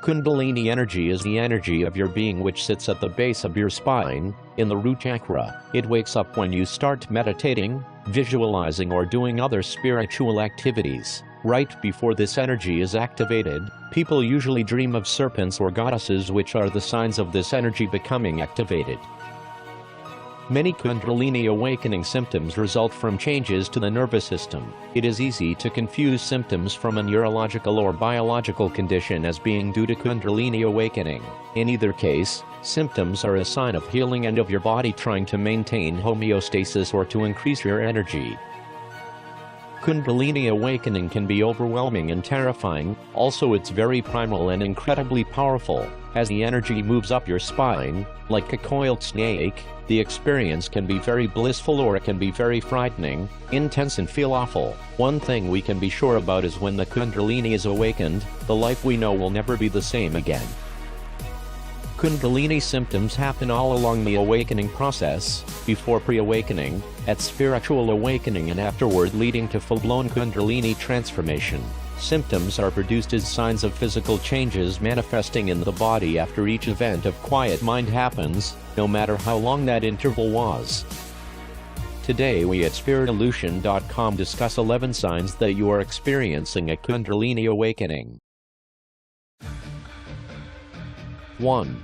Kundalini energy is the energy of your being which sits at the base of your spine, in the root chakra. It wakes up when you start meditating, visualizing or doing other spiritual activities. Right before this energy is activated, people usually dream of serpents or goddesses, which are the signs of this energy becoming activated. Many Kundalini awakening symptoms result from changes to the nervous system. It is easy to confuse symptoms from a neurological or biological condition as being due to Kundalini awakening. In either case, symptoms are a sign of healing and of your body trying to maintain homeostasis or to increase your energy. Kundalini awakening can be overwhelming and terrifying, also it's very primal and incredibly powerful. As the energy moves up your spine, like a coiled snake, the experience can be very blissful or it can be very frightening, intense and feel awful. One thing we can be sure about is when the Kundalini is awakened, the life we know will never be the same again. Kundalini symptoms happen all along the awakening process, before pre-awakening, at spiritual awakening and afterward, leading to full-blown Kundalini transformation. Symptoms are produced as signs of physical changes manifesting in the body after each event of quiet mind happens, no matter how long that interval was. Today we at spiritillusion.com discuss 11 signs that you are experiencing a Kundalini awakening. 1.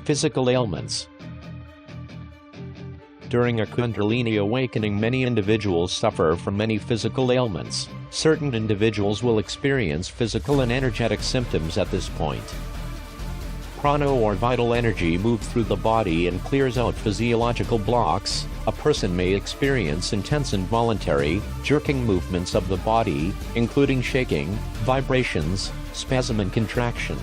Physical ailments. During a Kundalini awakening, many individuals suffer from many physical ailments. Certain individuals will experience physical and energetic symptoms at this point. Prana or vital energy moves through the body and clears out physiological blocks. A person may experience intense involuntary, jerking movements of the body, including shaking, vibrations, spasm and contraction.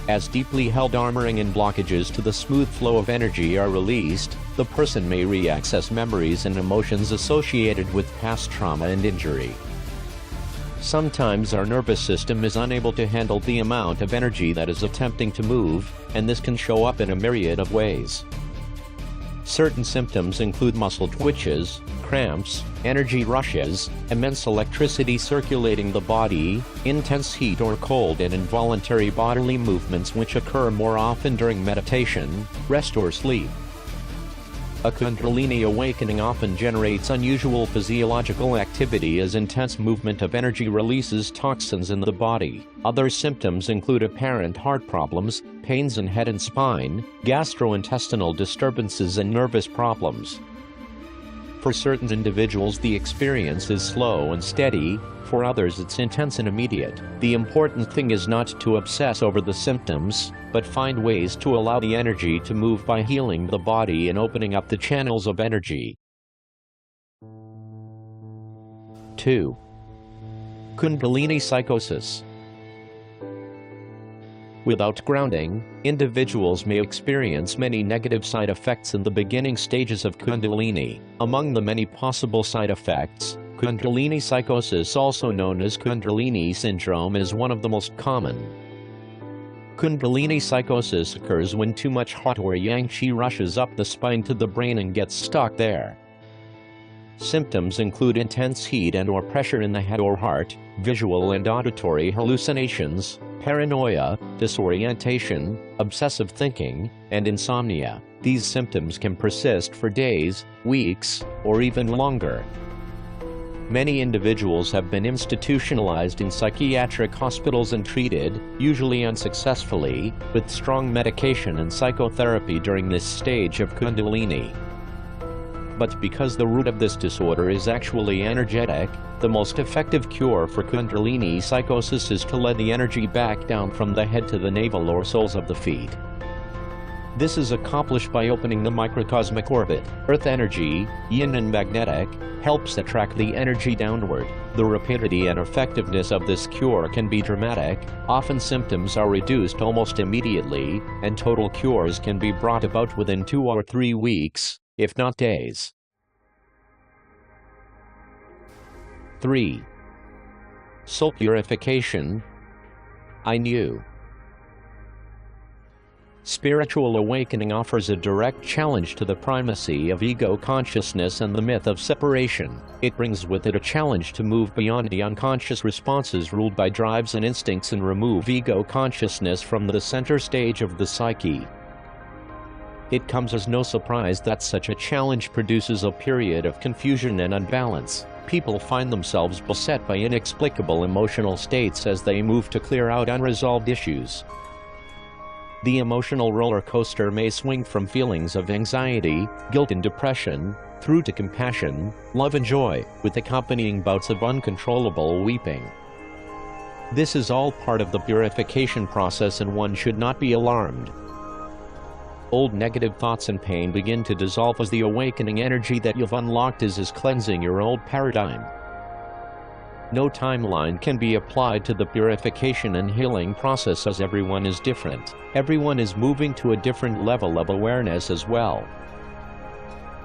As deeply held armoring and blockages to the smooth flow of energy are released, the person may reaccess memories and emotions associated with past trauma and injury. Sometimes our nervous system is unable to handle the amount of energy that is attempting to move, and this can show up in a myriad of ways. Certain symptoms include muscle twitches, cramps, energy rushes, immense electricity circulating the body, intense heat or cold, and involuntary bodily movements which occur more often during meditation, rest or sleep. A Kundalini awakening often generates unusual physiological activity as intense movement of energy releases toxins in the body. Other symptoms include apparent heart problems, pains in head and spine, gastrointestinal disturbances and nervous problems. For certain individuals the experience is slow and steady, for others it's intense and immediate. The important thing is not to obsess over the symptoms, but find ways to allow the energy to move by healing the body and opening up the channels of energy. 2. Kundalini psychosis. Without grounding, individuals may experience many negative side effects in the beginning stages of Kundalini. Among the many possible side effects, Kundalini psychosis, also known as Kundalini syndrome, is one of the most common. Kundalini psychosis occurs when too much hot or yang qi rushes up the spine to the brain and gets stuck there. Symptoms include intense heat and or pressure in the head or heart, visual and auditory hallucinations, paranoia, disorientation, obsessive thinking, and insomnia. These symptoms can persist for days, weeks, or even longer. Many individuals have been institutionalized in psychiatric hospitals and treated, usually unsuccessfully, with strong medication and psychotherapy during this stage of Kundalini. But because the root of this disorder is actually energetic, the most effective cure for Kundalini psychosis is to let the energy back down from the head to the navel or soles of the feet. This is accomplished by opening the microcosmic orbit. Earth energy, yin and magnetic, helps attract the energy downward. The rapidity and effectiveness of this cure can be dramatic. Often symptoms are reduced almost immediately, and total cures can be brought about within 2 or 3 weeks, if not days. 3. Soul purification. I knew. Spiritual awakening offers a direct challenge to the primacy of ego consciousness and the myth of separation. It brings with it a challenge to move beyond the unconscious responses ruled by drives and instincts and remove ego consciousness from the center stage of the psyche. It comes as no surprise that such a challenge produces a period of confusion and unbalance. People find themselves beset by inexplicable emotional states as they move to clear out unresolved issues. The emotional roller coaster may swing from feelings of anxiety, guilt and depression, through to compassion, love and joy, with accompanying bouts of uncontrollable weeping. This is all part of the purification process and one should not be alarmed. Old negative thoughts and pain begin to dissolve as the awakening energy that you've unlocked is cleansing your old paradigm. No timeline can be applied to the purification and healing process as everyone is different. Everyone is moving to a different level of awareness as well.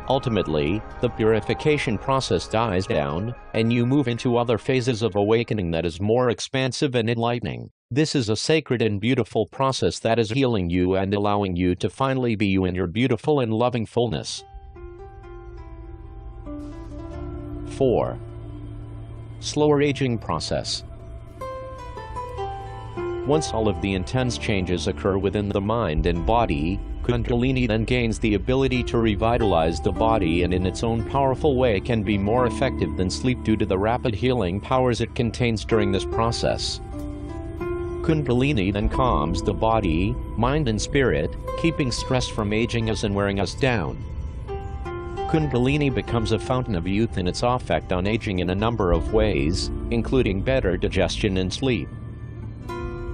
Ultimately, the purification process dies down, and you move into other phases of awakening that is more expansive and enlightening. This is a sacred and beautiful process that is healing you and allowing you to finally be you in your beautiful and loving fullness. 4. Slower aging process. Once all of the intense changes occur within the mind and body, Kundalini then gains the ability to revitalize the body and in its own powerful way can be more effective than sleep due to the rapid healing powers it contains during this process. Kundalini then calms the body, mind and spirit, keeping stress from aging us and wearing us down. Kundalini becomes a fountain of youth in its effect on aging in a number of ways, including better digestion and sleep.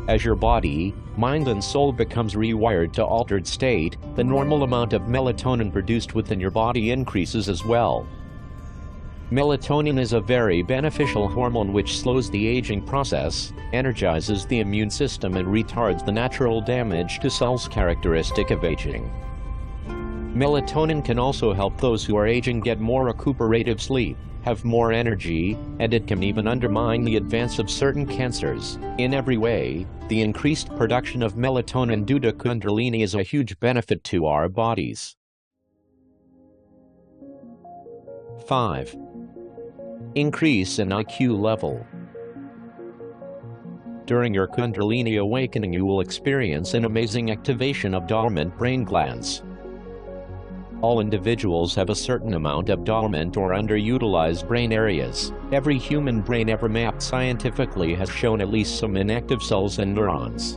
As your body, mind and soul becomes rewired to altered state, the normal amount of melatonin produced within your body increases as well. Melatonin is a very beneficial hormone which slows the aging process, energizes the immune system and retards the natural damage to cells characteristic of aging. Melatonin can also help those who are aging get more recuperative sleep, have more energy, and it can even undermine the advance of certain cancers. In every way, the increased production of melatonin due to Kundalini is a huge benefit to our bodies. 5. Increase in IQ level. During your Kundalini awakening you will experience an amazing activation of dormant brain glands. All individuals have a certain amount of dormant or underutilized brain areas. Every human brain ever mapped scientifically has shown at least some inactive cells and neurons.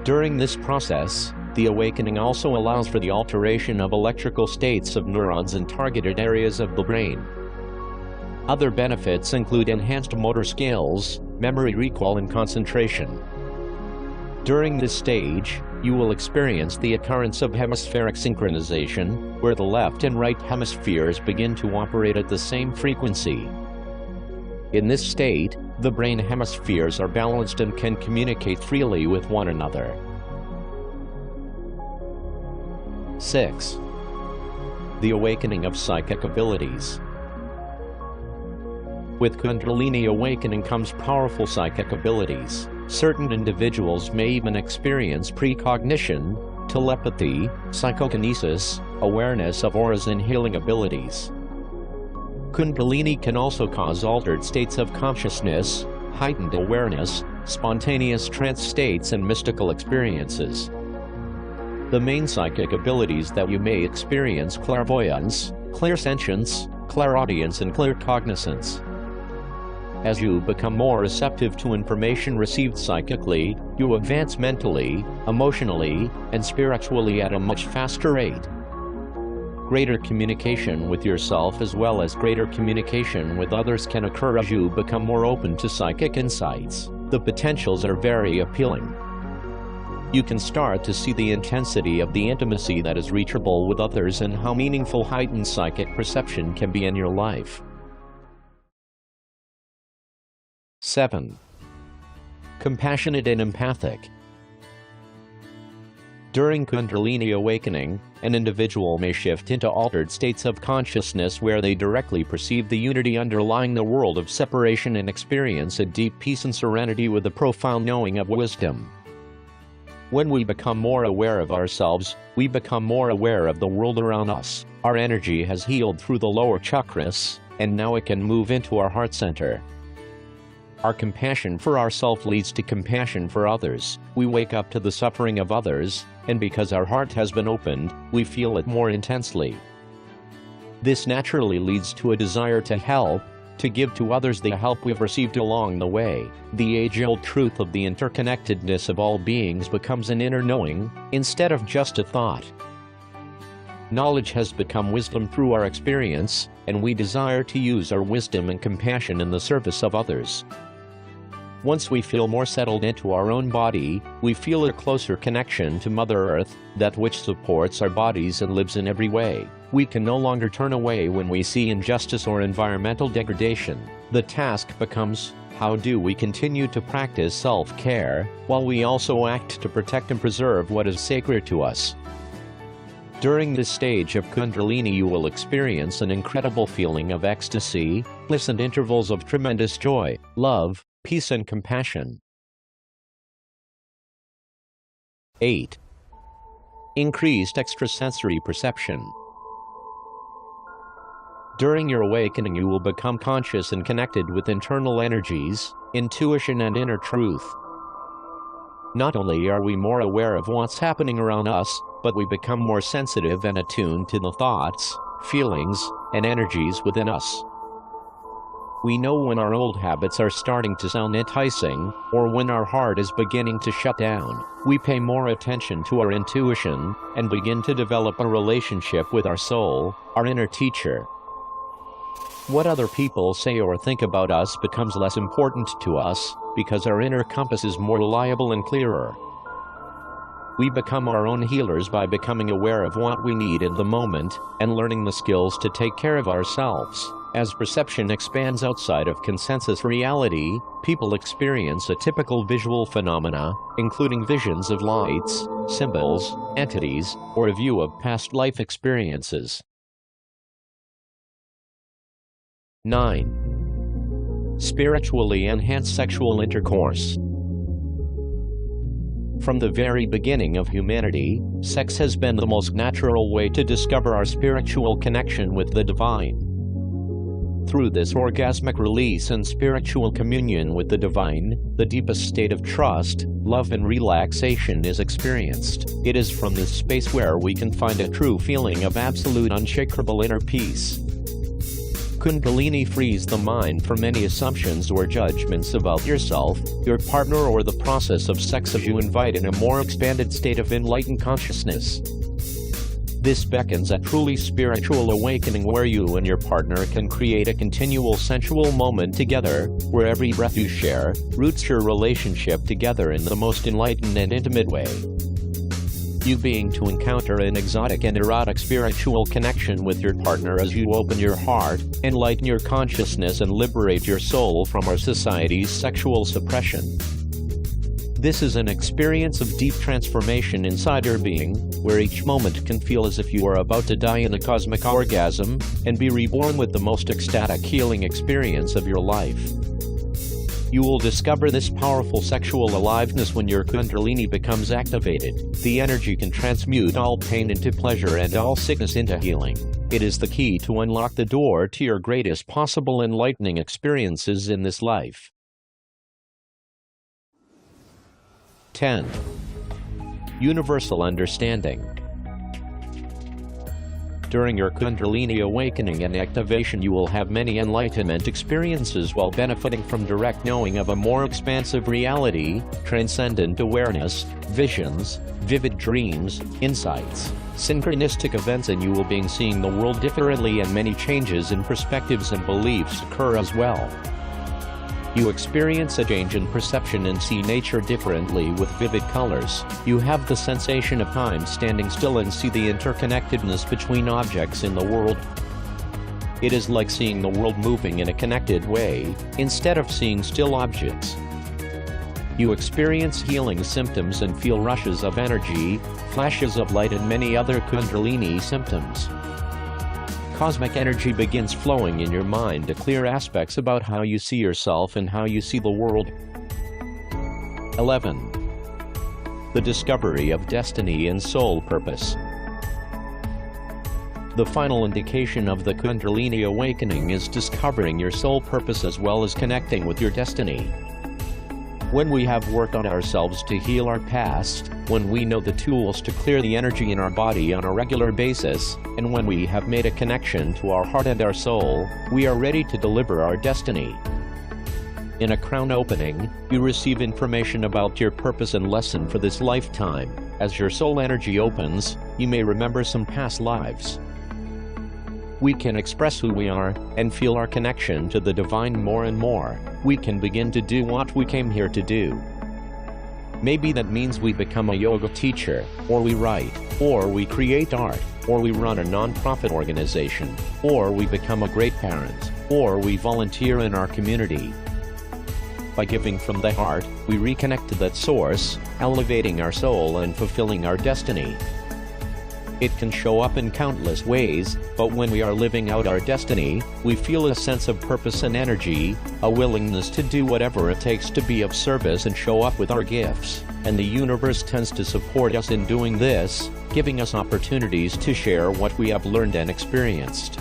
During this process, the awakening also allows for the alteration of electrical states of neurons in targeted areas of the brain. Other benefits include enhanced motor skills, memory recall and concentration. During this stage, you will experience the occurrence of hemispheric synchronization, where the left and right hemispheres begin to operate at the same frequency. In this state, the brain hemispheres are balanced and can communicate freely with one another. 6. The awakening of psychic abilities. With Kundalini awakening comes powerful psychic abilities. Certain individuals may even experience precognition, telepathy, psychokinesis, awareness of auras and healing abilities. Kundalini can also cause altered states of consciousness, heightened awareness, spontaneous trance states and mystical experiences. The main psychic abilities that you may experience: clairvoyance, clairsentience, clairaudience and claircognizance. As you become more receptive to information received psychically, you advance mentally, emotionally, and spiritually at a much faster rate. Greater communication with yourself as well as greater communication with others can occur as you become more open to psychic insights. The potentials are very appealing. You can start to see the intensity of the intimacy that is reachable with others and how meaningful heightened psychic perception can be in your life. 7. Compassionate and empathic. During Kundalini awakening, an individual may shift into altered states of consciousness where they directly perceive the unity underlying the world of separation and experience a deep peace and serenity with a profound knowing of wisdom. When we become more aware of ourselves, we become more aware of the world around us. Our energy has healed through the lower chakras, and now it can move into our heart center. Our compassion for ourselves leads to compassion for others. We wake up to the suffering of others, and because our heart has been opened, we feel it more intensely. This naturally leads to a desire to help, to give to others the help we've received along the way. The age-old truth of the interconnectedness of all beings becomes an inner knowing, instead of just a thought. Knowledge has become wisdom through our experience, and we desire to use our wisdom and compassion in the service of others. Once we feel more settled into our own body, we feel a closer connection to Mother Earth, that which supports our bodies and lives in every way. We can no longer turn away when we see injustice or environmental degradation. The task becomes, how do we continue to practice self-care, while we also act to protect and preserve what is sacred to us? During this stage of Kundalini you will experience an incredible feeling of ecstasy, bliss and intervals of tremendous joy, love, peace and compassion. 8. Increased extrasensory perception. During your awakening you will become conscious and connected with internal energies, intuition and inner truth. Not only are we more aware of what's happening around us, but we become more sensitive and attuned to the thoughts, feelings, and energies within us. We know when our old habits are starting to sound enticing, or when our heart is beginning to shut down. We pay more attention to our intuition, and begin to develop a relationship with our soul, our inner teacher. What other people say or think about us becomes less important to us, because our inner compass is more reliable and clearer. We become our own healers by becoming aware of what we need in the moment, and learning the skills to take care of ourselves. As perception expands outside of consensus reality, people experience a typical visual phenomena, including visions of lights, symbols, entities, or a view of past life experiences. 9. Spiritually enhanced sexual intercourse. From the very beginning of humanity, sex has been the most natural way to discover our spiritual connection with the divine. Through this orgasmic release and spiritual communion with the divine, the deepest state of trust, love and relaxation is experienced. It is from this space where we can find a true feeling of absolute unshakable inner peace. Kundalini frees the mind from any assumptions or judgments about yourself, your partner or the process of sex as you invite in a more expanded state of enlightened consciousness. This beckons a truly spiritual awakening where you and your partner can create a continual sensual moment together, where every breath you share roots your relationship together in the most enlightened and intimate way. You being to encounter an exotic and erotic spiritual connection with your partner as you open your heart, enlighten your consciousness and liberate your soul from our society's sexual suppression. This is an experience of deep transformation inside your being, where each moment can feel as if you are about to die in a cosmic orgasm, and be reborn with the most ecstatic healing experience of your life. You will discover this powerful sexual aliveness when your Kundalini becomes activated. The energy can transmute all pain into pleasure and all sickness into healing. It is the key to unlock the door to your greatest possible enlightening experiences in this life. 10. Universal understanding. During your Kundalini awakening and activation you will have many enlightenment experiences while benefiting from direct knowing of a more expansive reality, transcendent awareness, visions, vivid dreams, insights, synchronistic events, and you will be seeing the world differently, and many changes in perspectives and beliefs occur as well. You experience a change in perception and see nature differently with vivid colors. You have the sensation of time standing still and see the interconnectedness between objects in the world. It is like seeing the world moving in a connected way, instead of seeing still objects. You experience healing symptoms and feel rushes of energy, flashes of light, and many other Kundalini symptoms. Cosmic energy begins flowing in your mind to clear aspects about how you see yourself and how you see the world. 11. the discovery of destiny and soul purpose. The final indication of the Kundalini awakening is discovering your soul purpose as well as connecting with your destiny. When we have worked on ourselves to heal our past, when we know the tools to clear the energy in our body on a regular basis, and when we have made a connection to our heart and our soul, we are ready to deliver our destiny. In a crown opening, you receive information about your purpose and lesson for this lifetime. As your soul energy opens, you may remember some past lives. We can express who we are and feel our connection to the divine more and more. We can begin to do what we came here to do. Maybe that means we become a yoga teacher, or we write, or we create art, or we run a non-profit organization, or we become a great parent, or we volunteer in our community. By giving from the heart, we reconnect to that source, elevating our soul and fulfilling our destiny. It can show up in countless ways, but when we are living out our destiny, we feel a sense of purpose and energy, a willingness to do whatever it takes to be of service and show up with our gifts, and the universe tends to support us in doing this, giving us opportunities to share what we have learned and experienced.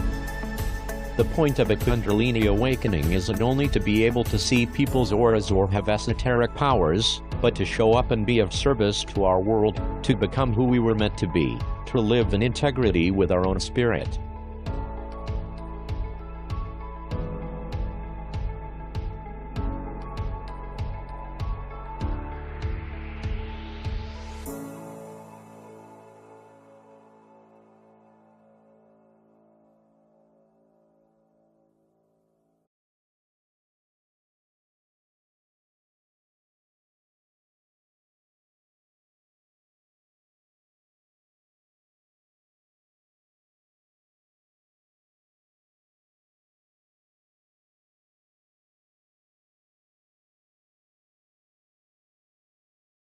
The point of a Kundalini awakening isn't only to be able to see people's auras or have esoteric powers, but to show up and be of service to our world, to become who we were meant to be, to live in integrity with our own spirit.